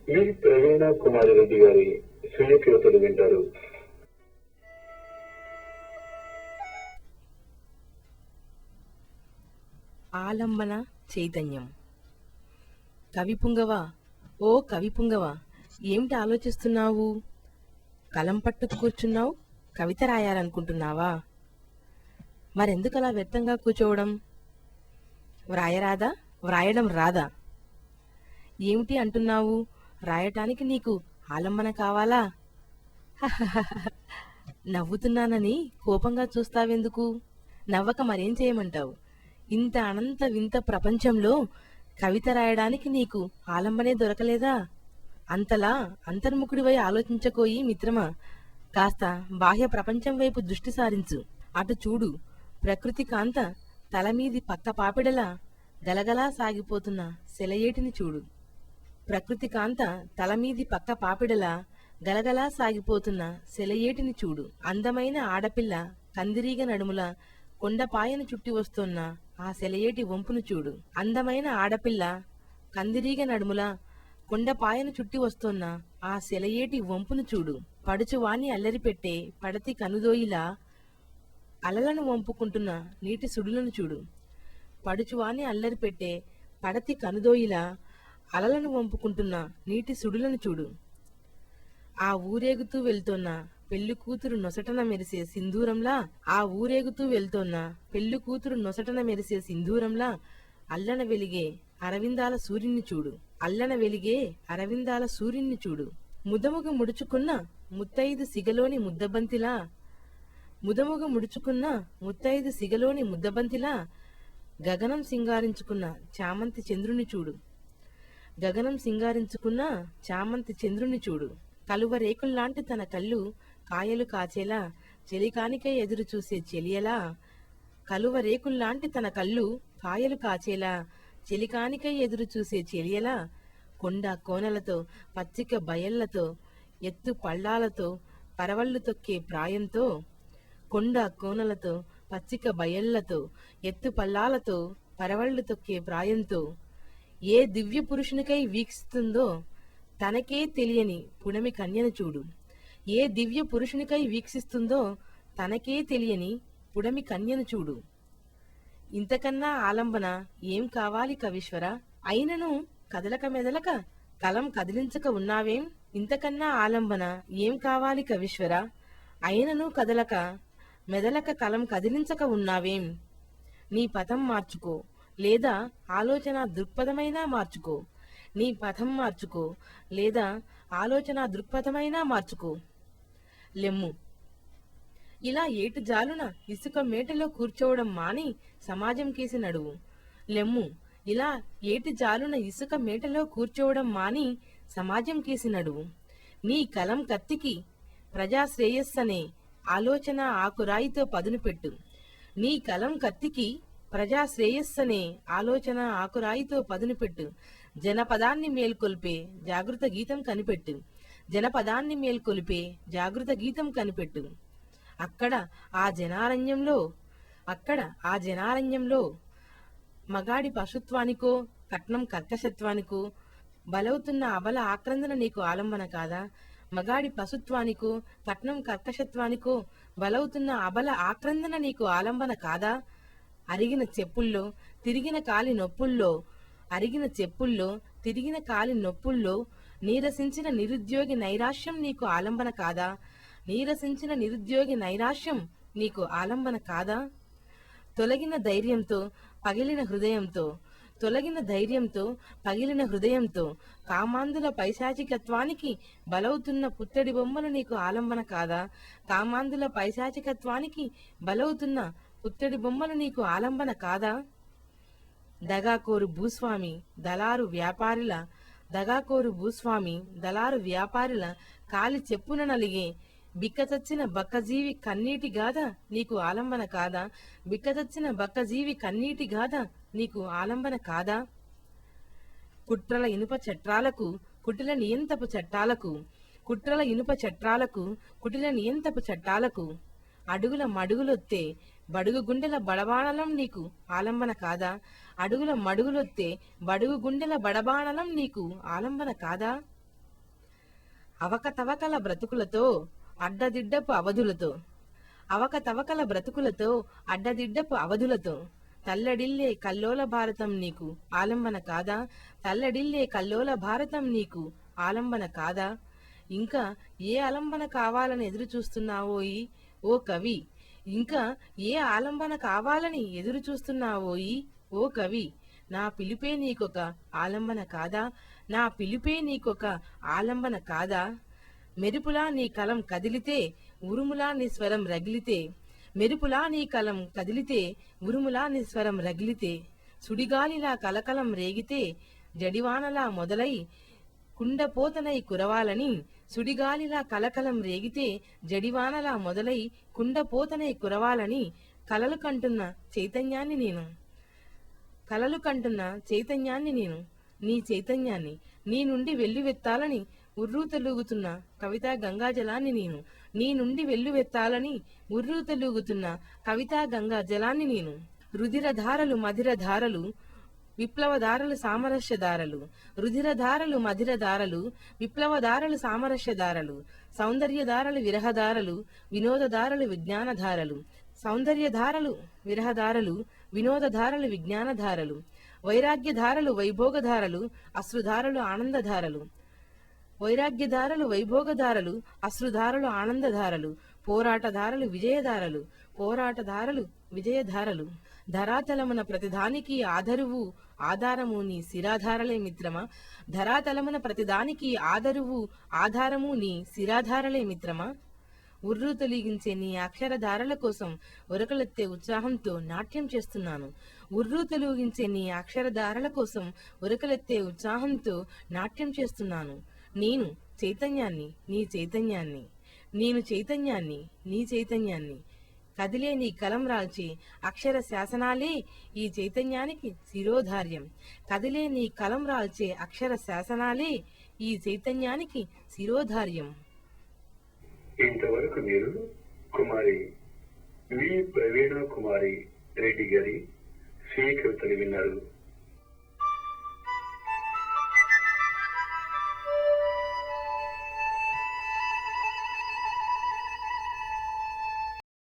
ఈ ప్రవీణ కుమారి రెడ్డి గారి స్వీయ కవితలు వింటారు. ఆలంబన చైతన్యం. కవిపుంగవ, ఓ కవిపుంగవ, ఏమిటి ఆలోచిస్తున్నావు? కలం పట్టుకు కూర్చున్నావు, కవిత రాయాలనుకుంటున్నావా? మరెందుకలా వ్యర్థంగా కూర్చోవడం? వ్రాయరాదా? వ్రాయడం రాదా? ఏమిటి అంటున్నావు? రాయటానికి నీకు ఆలంబన కావాలా? నవ్వుతున్నానని కోపంగా చూస్తావెందుకు? నవ్వక మరేం చేయమంటావు? ఇంత అనంత వింత ప్రపంచంలో కవిత రాయడానికి నీకు ఆలంబనే దొరకలేదా? అంతలా అంతర్ముఖుడివై ఆలోచించకోయి మిత్రమా, కాస్త బాహ్య ప్రపంచం వైపు దృష్టి సారించు. అటు చూడు, ప్రకృతి కాంత తలమీది పక్క పాపిడలా గలగలా సాగిపోతున్న సెలయేటిని చూడు. ప్రకృతి కాంత తలమీది పక్క పాపిడలా గలగలా సాగిపోతున్న సెలయేటిని చూడు. అందమైన ఆడపిల్ల కందిరీగ నడుముల కొండపాయను చుట్టి వస్తున్న ఆ సెలయేటి వంపును చూడు. అందమైన ఆడపిల్ల కందిరీగ నడుముల కొండపాయను చుట్టి వస్తున్న ఆ సెలయేటి వంపును చూడు. పడుచువాణ్ణి అల్లరిపెట్టే పడతి కనుదోయిలా అలలను వంపుకుంటున్న నీటి సుడులను చూడు. పడుచువాణ్ణి అల్లరిపెట్టే పడతి కనుదోయిలా అలలను వంపుకుంటున్న నీటి సుడులను చూడు. ఆ ఊరేగుతూ వెళ్తోన్న పెళ్లి కూతురు నొసటన మెరిసే సింధూరంలా, ఆ ఊరేగుతూ వెళ్తోన్న పెళ్లి కూతురు నొసటన మెరిసే సింధూరంలా అల్లన వెలిగే అరవిందాల సూర్యుని చూడు. అల్లన వెలిగే అరవిందాల సూర్యుని చూడు. ముదముగ ముడుచుకున్న ముత్తైదు సిగలోని ముద్దబంతిలా, ముదముగ ముడుచుకున్న ముత్తైదు సిగలోని ముద్దబంతిలా గగనం సింగారించుకున్న చామంతి చంద్రుని చూడు. గగనం సింగారించుకున్న చామంతి చంద్రుని చూడు. కలువ రేకుల్లాంటి తన కళ్ళు కాయలు కాచేలా చెలికానికై ఎదురు చూసే చెలియలా, కలువ రేకుల్లాంటి తన కళ్ళు కాయలు కాచేలా చెలికానికై ఎదురు చూసే చెలియలా, కొండ కోనలతో పచ్చిక బయళ్లతో ఎత్తు పళ్ళాలతో పరవళ్ళు తొక్కే ప్రాయంతో, కొండ కోనలతో పచ్చిక బయళ్లతో ఎత్తు పల్లాలతో పరవళ్ళు తొక్కే ప్రాయంతో ఏ దివ్య పురుషునికై వీక్షిస్తుందో తనకే తెలియని పుడమి కన్యను చూడు. ఏ దివ్య పురుషునికై వీక్షిస్తుందో తనకే తెలియని పుడమి కన్యను చూడు. ఇంతకన్నా ఆలంబన ఏం కావాలి కవీశ్వర? అయినను కదలక మెదలక కలం కదిలించక ఉన్నావేం? ఇంతకన్నా ఆలంబన ఏం కావాలి కవీశ్వర? అయినను కదలక మెదలక కలం కదిలించక ఉన్నావేం? నీ పథం మార్చుకో, లేదా ఆలోచన దృక్పథమైనా మార్చుకో. నీ పథం మార్చుకో, లేదా ఆలోచన దృక్పథమైనా మార్చుకో. లెమ్ము, ఇలా ఏటు జాలున ఇసుక మేటలో కూర్చోవడం మాని సమాజం కేసి నడువు. లెమ్ము, ఇలా ఏటి జాలున ఇసుక మేటలో కూర్చోవడం మాని సమాజం కేసి నడువు. నీ కలం కత్తికి ప్రజాశ్రేయస్సనే ఆలోచన ఆకురాయితో పదును పెట్టు. నీ కలం కత్తికి ప్రజాశ్రేయస్సనే ఆలోచన ఆకురాయితో పదును పెట్టు. జనపదాన్ని మేల్కొల్పే జాగృత గీతం కనిపెట్టు. జనపదాన్ని మేల్కొల్పే జాగృత గీతం కనిపెట్టు. అక్కడ ఆ జనారణ్యంలో మగాడి పశుత్వానికో కట్నం కర్కశత్వానికో బలవుతున్న అబల ఆక్రందన నీకు ఆలంబన కాదా? మగాడి పశుత్వానికో కట్నం కర్కశత్వానికో బలవుతున్న అబల ఆక్రందన నీకు ఆలంబన కాదా? అరిగిన చెప్పుల్లో తిరిగిన కాలి నొప్పుల్లో, అరిగిన చెప్పుల్లో తిరిగిన కాలి నొప్పుల్లో నీరసించిన నిరుద్యోగి నైరాశ్యం నీకు ఆలంబన కాదా? నీరసించిన నిరుద్యోగి నైరాశ్యం నీకు ఆలంబన కాదా? తొలగిన ధైర్యంతో పగిలిన హృదయంతో, తొలగిన ధైర్యంతో పగిలిన హృదయంతో కామాంధుల పైశాచికత్వానికి బలవుతున్న పుత్తడి బొమ్మలు నీకు ఆలంబన కాదా? కామాంధుల పైశాచికత్వానికి బలవుతున్న పుత్తడి బొమ్మలు నీకు ఆలంబన కాదా? దగాకోరు భూస్వామి దళారు వ్యాపారుల, దగాకోరు భూస్వామి దళారు వ్యాపారుల కాలి చెప్పున నలిగే బిక్కచచ్చిన బక్కజీవి కన్నీటి గాథ నీకు ఆలంబన కాదా? బిక్కచచ్చిన బక్కజీవి కన్నీటి గాథ నీకు ఆలంబన కాదా? కుట్రల ఇనుప చట్రాలకు కుటిల నియంతపు చట్టాలకు, కుట్రల ఇనుప చట్రాలకు కుటిల నియంతపు చట్టాలకు అడుగుల మడుగులొత్తే బడుగు గుండెల బడబాణలం నీకు ఆలంబన కాదా? అడుగుల మడుగులొత్తే బడుగు గుండెల బడబాణలం నీకు ఆలంబన కాదా? అవకతవకల బ్రతుకులతో అడ్డదిడ్డపు అవధులతో అవకతవకల బ్రతుకులతో అడ్డదిడ్డపు అవధులతో తల్లడిల్లే కల్లోల భారతం నీకు ఆలంబన కాదా? తల్లడిల్లే కల్లోల భారతం నీకు ఆలంబన కాదా? ఇంకా ఏ ఆలంబన కావాలని ఎదురు చూస్తున్నావోయి ఓ కవి? ఇంకా ఏ ఆలంబన కావాలని ఎదురు చూస్తున్నావోయి ఓ కవి? నా పిలుపే నీకొక ఆలంబన కాదా? నా పిలుపే నీకొక ఆలంబన కాదా? మెరుపులా నీ కలం కదిలితే ఉరుములా నీ స్వరం రగిలితే మెరుపులా నీ కలం కదిలితే ఉరుములా నీ స్వరం రగిలితే సుడిగాలిలా కలకలం రేగితే జడివానలా మొదలై కుండపోతనై కురవాలని సుడిగాలిలా కలకలం రేగితే జడివానలా మొదలై కుండపోతనై కురవాలని కలలు కంటున్న చైతన్యాన్ని నేను కలలు కంటున్న చైతన్యాన్ని నేను నీ చైతన్యాన్ని నీ నుండి వెల్లువెత్తాలని ఉర్రూతలూగుతున్న కవితా గంగాజలాన్ని నేను నీ నుండి వెల్లువెత్తాలని ఉర్రూతలూగుతున్న కవితా గంగా జలాన్ని నేను రుధిరధారలు మధిరధారలు విప్లవధారలు సామరస్యధారలు రుధిరధారలు మధిరధారలు విప్లవధారలు సామరస్యధారలు సౌందర్యధారలు విరహధారలు వినోదధారలు విజ్ఞానధారలు సౌందర్యధారలు విరహధారలు వినోదధారలు విజ్ఞానధారలు వైరాగ్యధారలు వైభోగధారలు అశ్రుధారలు ఆనందధారలు వైరాగ్యధారలు వైభోగధారలు అశ్రుధారలు ఆనందధారలు పోరాటధారలు విజయధారలు పోరాటధారలు విజయధారలు ధరాతలమున ప్రతిదానికి ఆధరువు ఆధారము నీ శిరాధారలే మిత్రమా ధరాతలమున ప్రతిదానికి ఆధరువు ఆధారము నీ శిరాధారలే మిత్రమా ఉర్రు తొలగించే నీ అక్షరధారల కోసం ఉరకలెత్తే ఉత్సాహంతో నాట్యం చేస్తున్నాను ఉర్రు తొలగించే నీ అక్షరధారల కోసం ఉరకలెత్తే ఉత్సాహంతో నాట్యం చేస్తున్నాను నేను చైతన్యాన్ని నీ చైతన్యాన్ని నేను చైతన్యాన్ని నీ చైతన్యాన్ని కదిలే నీ కలం రాల్చే అక్షర శాసనాలే ఈ చైతన్యానికి శిరోధార్యం కదిలే నీ కలం రాల్చే అక్షర శాసనాలే ఈ చైతన్యానికి శిరోధార్యం. ఇంతవరకు మీరు కుమారి వి ప్రవీణ కుమారి రెడ్డి గారి స్వీయ కవితలు విన్నారు.